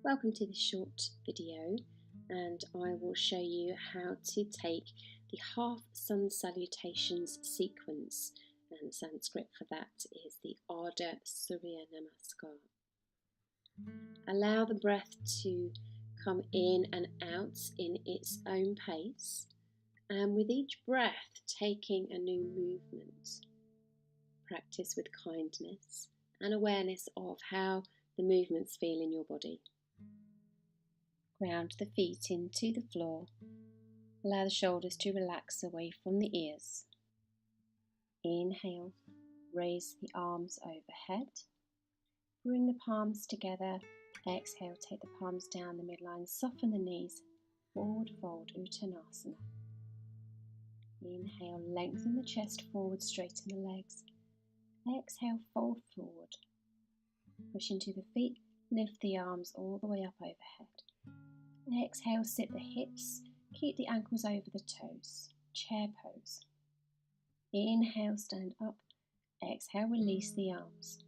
Welcome to this short video, and I will show you how to take the half sun salutations sequence, and Sanskrit for that is the Ardha, Surya, Namaskar. Allow the breath to come in and out in its own pace, and with each breath taking a new movement. Practice with kindness and awareness of how the movements feel in your body. Ground the feet into the floor. Allow the shoulders to relax away from the ears. Inhale, raise the arms overhead. Bring the palms together. Exhale, take the palms down the midline. Soften the knees. Forward fold, Uttanasana. Inhale, lengthen the chest forward, straighten the legs. Exhale, fold forward. Push into the feet. Lift the arms all the way up overhead. Exhale, sit the hips, keep the ankles over the toes, chair pose. Inhale, stand up. Exhale, release the arms.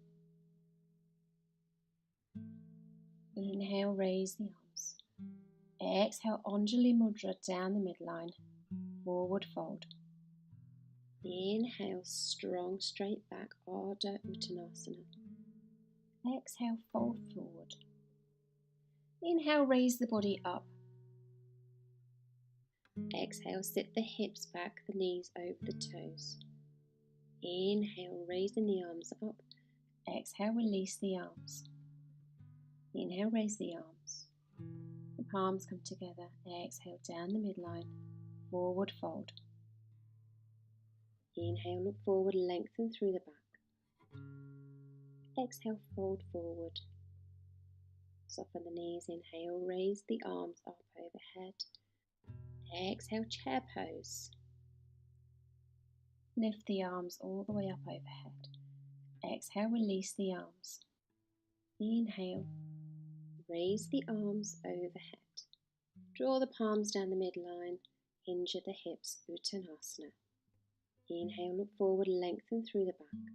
Inhale, raise the arms. Exhale, Anjali Mudra down the midline, forward fold. Inhale, strong straight back, Ardha Uttanasana. Exhale, fold forward. Inhale, raise the body up. Exhale, sit the hips back, the knees over the toes. Inhale, raising the arms up. Exhale, release the arms. Inhale, raise the arms. The palms come together. Exhale, down the midline, forward fold. Inhale, look forward, lengthen through the back. Exhale, fold forward. Soften the knees. Inhale, raise the arms up overhead. Exhale, chair pose. Lift the arms all the way up overhead. Exhale, release the arms. Inhale, raise the arms overhead. Draw the palms down the midline, hinge at the hips, Uttanasana. Inhale, look forward, lengthen through the back.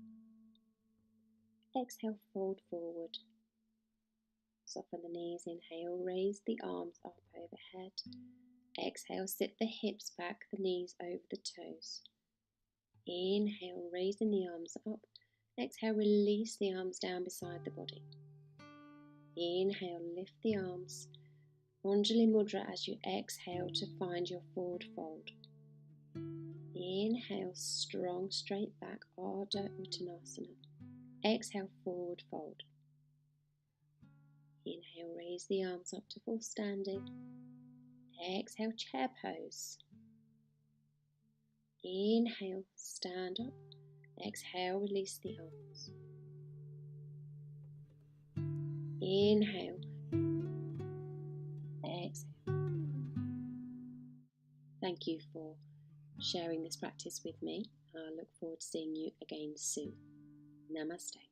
Exhale, fold forward. Soften the knees. Inhale, raise the arms up overhead. Exhale, sit the hips back, the knees over the toes. Inhale, raising the arms up. Exhale, release the arms down beside the body. Inhale, lift the arms. Anjali Mudra as you exhale to find your forward fold. Inhale, strong straight back, Ardha Uttanasana. Exhale, forward fold. Inhale, raise the arms up to full standing. Exhale, chair pose. Inhale, stand up. Exhale, release the arms. Inhale. Exhale. Thank you for sharing this practice with me. I look forward to seeing you again soon. Namaste.